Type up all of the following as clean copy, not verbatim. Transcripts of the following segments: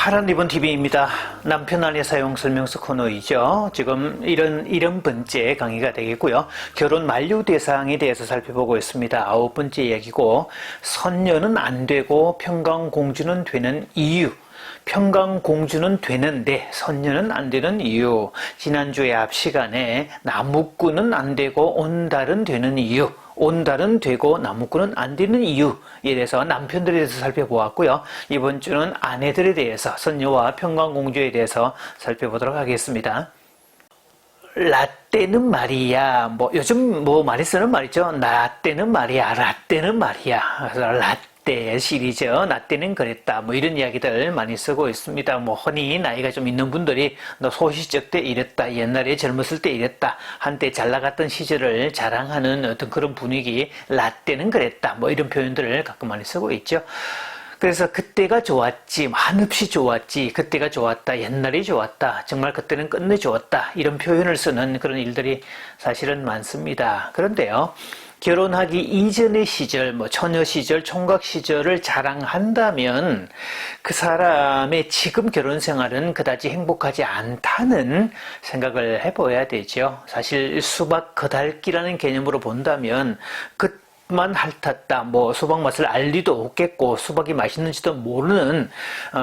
파란 리본 TV입니다. 남편 아내 사용 설명서 코너이죠. 지금 이런 번째 강의가 되겠고요. 결혼 만료 대상에 대해서 살펴보고 있습니다. 9번째 이야기고, 선녀는 안 되고 평강공주는 되는 이유. 평강공주는 되는데 선녀는 안 되는 이유. 지난주에 앞 시간에 나무꾼은 안 되고 온달은 되는 이유. 온달은 되고 나무꾼은 안 되는 이유에 대해서 남편들에 대해서 살펴보았고요. 이번 주는 아내들에 대해서, 선녀와 평강공주에 대해서 살펴보도록 하겠습니다. 라떼는 말이야. 요즘 많이 쓰는 말이죠. 라떼는 말이야. 라떼는 말이야. 그래서 라떼 시리즈, 라떼는 그랬다. 이런 이야기들 많이 쓰고 있습니다. 흔히 나이가 좀 있는 분들이 너 소시적 때 이랬다. 옛날에 젊었을 때 이랬다. 한때 잘 나갔던 시절을 자랑하는 어떤 그런 분위기. 라떼는 그랬다. 이런 표현들을 가끔 많이 쓰고 있죠. 그래서 그때가 좋았지, 한없이 좋았지, 그때가 좋았다, 옛날이 좋았다, 정말 그때는 끝내 좋았다, 이런 표현을 쓰는 그런 일들이 사실은 많습니다. 그런데요, 결혼하기 이전의 시절, 처녀 시절, 총각 시절을 자랑한다면 그 사람의 지금 결혼 생활은 그다지 행복하지 않다는 생각을 해봐야 되죠. 사실 수박 겉핥기라는 개념으로 본다면 만 핥았다. 수박 맛을 알 리도 없겠고 수박이 맛있는지도 모르는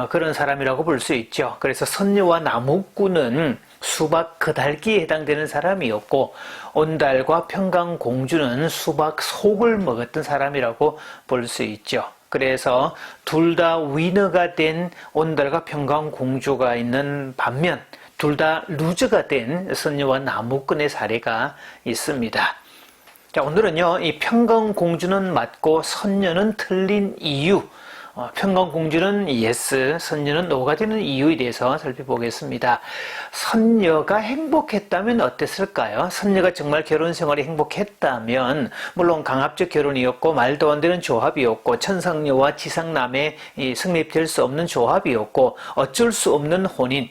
그런 사람이라고 볼 수 있죠. 그래서 선녀와 나무꾼은 수박 겉핥기에 해당되는 사람이었고, 온달과 평강공주는 수박 속을 먹었던 사람이라고 볼 수 있죠. 그래서 둘 다 위너가 된 온달과 평강공주가 있는 반면 둘 다 루저가 된 선녀와 나무꾼의 사례가 있습니다. 자, 오늘은요, 이 평강공주는 맞고 선녀는 틀린 이유, 평강공주는 yes, 선녀는 no가 되는 이유에 대해서 살펴보겠습니다. 선녀가 행복했다면 어땠을까요? 선녀가 정말 결혼 생활이 행복했다면, 물론 강압적 결혼이었고 말도 안 되는 조합이었고 천상녀와 지상남의 성립될 수 없는 조합이었고 어쩔 수 없는 혼인,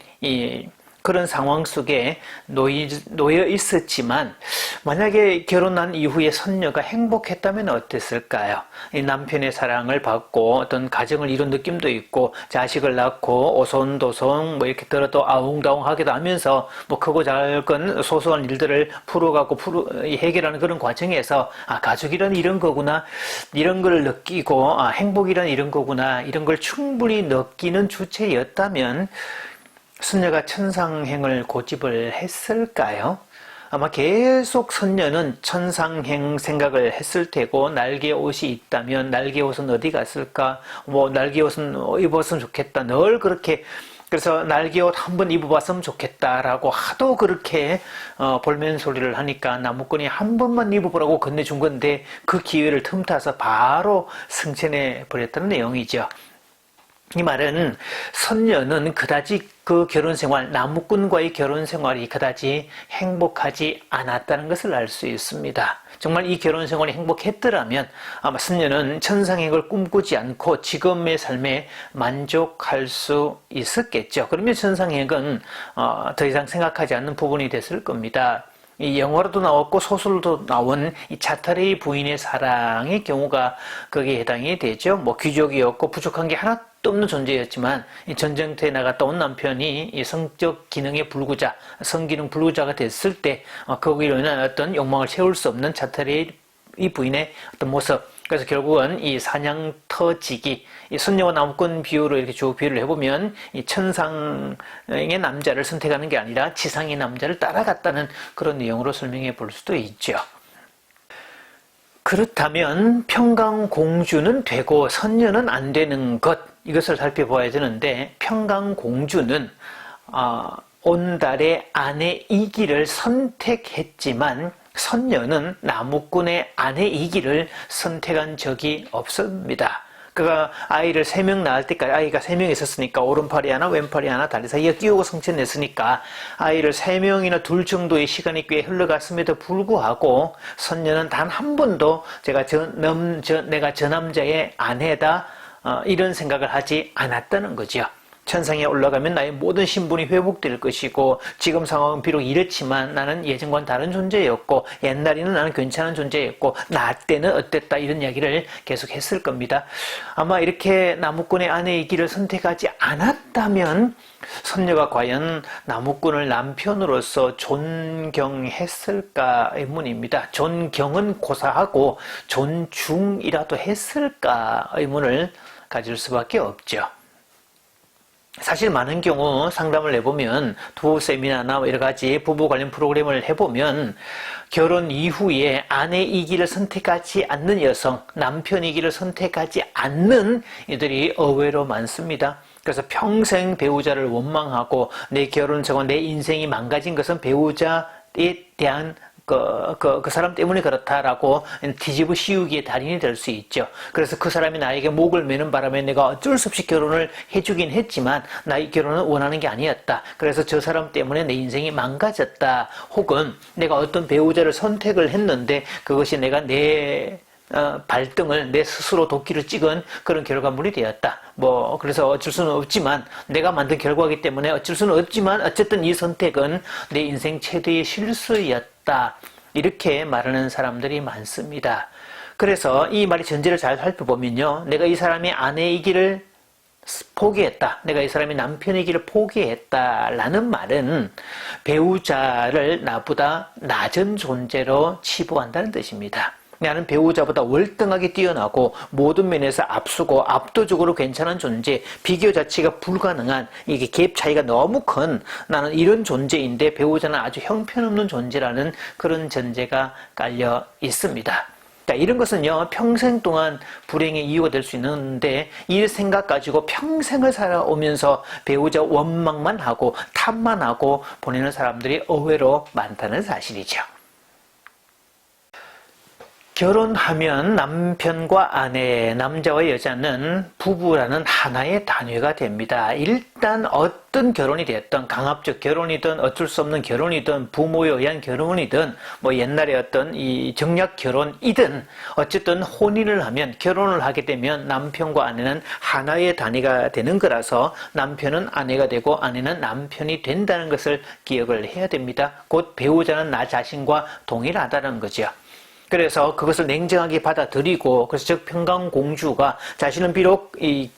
그런 상황 속에 놓여 있었지만, 만약에 결혼한 이후에 선녀가 행복했다면 어땠을까요? 이 남편의 사랑을 받고 어떤 가정을 이룬 느낌도 있고, 자식을 낳고 오손도손 이렇게 들어도 아웅다웅하기도 하면서 크고 작은 소소한 일들을 풀어가고 해결하는 그런 과정에서 가족이란 이런 거구나, 이런 걸 느끼고 행복이란 이런 거구나, 이런 걸 충분히 느끼는 주체였다면 선녀가 천상행을 고집을 했을까요? 아마 계속 선녀는 천상행 생각을 했을 테고, 날개옷이 있다면 날개옷은 어디 갔을까? 날개옷은 입었으면 좋겠다. 늘 그렇게, 그래서 날개옷 한번 입어봤으면 좋겠다라고 하도 그렇게 볼멘 소리를 하니까 나무꾼이 한 번만 입어보라고 건네준 건데 그 기회를 틈타서 바로 승천해 버렸다는 내용이죠. 이 말은 선녀는 그다지 그 결혼생활, 나무꾼과의 결혼생활이 그다지 행복하지 않았다는 것을 알 수 있습니다. 정말 이 결혼생활이 행복했더라면 아마 선녀는 천상행을 꿈꾸지 않고 지금의 삶에 만족할 수 있었겠죠. 그러면 천상행은 더 이상 생각하지 않는 부분이 됐을 겁니다. 이 영화로도 나왔고 소설로도 나온 이 차타레이 부인의 사랑의 경우가 거기에 해당이 되죠. 귀족이었고 부족한 게 하나도 없는 존재였지만 이 전쟁터에 나갔다 온 남편이 이 성적 기능의 불구자, 성기능 불구자가 됐을 때 거기로 인한 어떤 욕망을 채울 수 없는 차타레이 부인의 어떤 모습. 그래서 결국은 이 사냥터지기, 이 선녀와 나무꾼 비유로 이렇게 쭉 비유를 해보면 이 천상의 남자를 선택하는 게 아니라 지상의 남자를 따라갔다는 그런 내용으로 설명해 볼 수도 있죠. 그렇다면 평강공주는 되고 선녀는 안 되는 것, 이것을 살펴봐야 되는데, 평강공주는 온달의 아내이기를 선택했지만 선녀는 나무꾼의 아내이기를 선택한 적이 없습니다. 그가 아이를 3명 낳을 때까지, 아이가 3명 있었으니까 오른팔이 하나 왼팔이 하나 다리 사이에 끼우고 성체냈으니까 아이를 3명이나 둘 정도의 시간이 꽤 흘러갔음에도 불구하고 선녀는 단 한 번도 내가 저 남자의 아내다 이런 생각을 하지 않았다는 거죠. 천상에 올라가면 나의 모든 신분이 회복될 것이고 지금 상황은 비록 이렇지만 나는 예전과는 다른 존재였고 옛날에는 나는 괜찮은 존재였고 나 때는 어땠다 이런 이야기를 계속 했을 겁니다. 아마 이렇게 나무꾼의 아내의 길을 선택하지 않았다면 선녀가 과연 나무꾼을 남편으로서 존경했을까 의문입니다. 존경은 고사하고 존중이라도 했을까 의문을 가질 수밖에 없죠. 사실 많은 경우 상담을 해보면 부부 세미나나 여러 가지 부부 관련 프로그램을 해보면 결혼 이후에 아내이기를 선택하지 않는 여성, 남편이기를 선택하지 않는 이들이 의외로 많습니다. 그래서 평생 배우자를 원망하고 내 결혼 정원, 내 인생이 망가진 것은 배우자에 대한 그 사람 때문에 그렇다라고 뒤집어 씌우기의 달인이 될 수 있죠. 그래서 그 사람이 나에게 목을 매는 바람에 내가 어쩔 수 없이 결혼을 해주긴 했지만 나의 결혼은 원하는 게 아니었다. 그래서 저 사람 때문에 내 인생이 망가졌다. 혹은 내가 어떤 배우자를 선택을 했는데 그것이 내가 내 발등을 내 스스로 도끼를 찍은 그런 결과물이 되었다. 그래서 어쩔 수는 없지만 내가 만든 결과이기 때문에 어쩔 수는 없지만 어쨌든 이 선택은 내 인생 최대의 실수였다. 이렇게 말하는 사람들이 많습니다. 그래서 이 말의 전제를 잘 살펴보면요. 내가 이 사람의 아내이기를 포기했다. 내가 이 사람이 남편이기를 포기했다라는 말은 배우자를 나보다 낮은 존재로 치부한다는 뜻입니다. 나는 배우자보다 월등하게 뛰어나고 모든 면에서 앞서고 압도적으로 괜찮은 존재, 비교 자체가 불가능한 이게 갭 차이가 너무 큰 나는 이런 존재인데 배우자는 아주 형편없는 존재라는 그런 전제가 깔려 있습니다. 이런 것은요 평생 동안 불행의 이유가 될 수 있는데 이 생각 가지고 평생을 살아오면서 배우자 원망만 하고 탓만 하고 보내는 사람들이 의외로 많다는 사실이죠. 결혼하면 남편과 아내, 남자와 여자는 부부라는 하나의 단위가 됩니다. 일단 어떤 결혼이 됐든 강압적 결혼이든 어쩔 수 없는 결혼이든 부모에 의한 결혼이든 옛날에 어떤 이 정략 결혼이든 어쨌든 혼인을 하면 결혼을 하게 되면 남편과 아내는 하나의 단위가 되는 거라서 남편은 아내가 되고 아내는 남편이 된다는 것을 기억을 해야 됩니다. 곧 배우자는 나 자신과 동일하다는 거죠. 그래서 그것을 냉정하게 받아들이고 그래서 즉 평강공주가 자신은 비록 이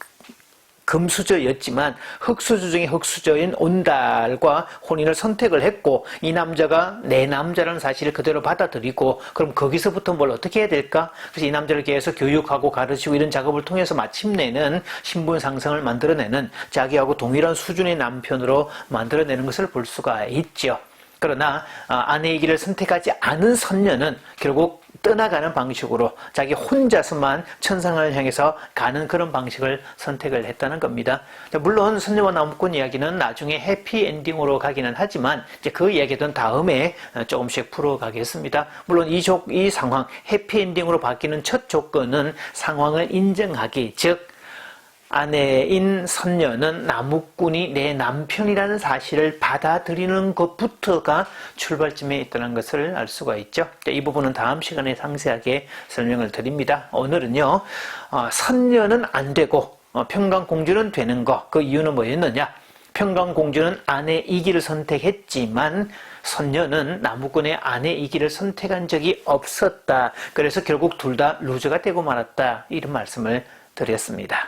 금수저였지만 흑수저 중에 흑수저인 온달과 혼인을 선택을 했고 이 남자가 내 남자라는 사실을 그대로 받아들이고 그럼 거기서부터 뭘 어떻게 해야 될까? 그래서 이 남자를 계속 교육하고 가르치고 이런 작업을 통해서 마침내는 신분 상승을 만들어내는 자기하고 동일한 수준의 남편으로 만들어내는 것을 볼 수가 있죠. 그러나 아내의 길을 선택하지 않은 선녀는 결국 떠나가는 방식으로 자기 혼자서만 천상을 향해서 가는 그런 방식을 선택을 했다는 겁니다. 물론 선녀와 나무꾼 이야기는 나중에 해피엔딩으로 가기는 하지만 이제 그 이야기는 다음에 조금씩 풀어가겠습니다. 물론 이 상황 해피엔딩으로 바뀌는 첫 조건은 상황을 인정하기, 즉 아내인 선녀는 나무꾼이 내 남편이라는 사실을 받아들이는 것부터가 출발점에 있다는 것을 알 수가 있죠. 이 부분은 다음 시간에 상세하게 설명을 드립니다. 오늘은요, 선녀는 안 되고 평강공주는 되는 거, 그 이유는 뭐였느냐? 평강공주는 아내이기를 선택했지만 선녀는 나무꾼의 아내이기를 선택한 적이 없었다. 그래서 결국 둘 다 루저가 되고 말았다. 이런 말씀을 드렸습니다.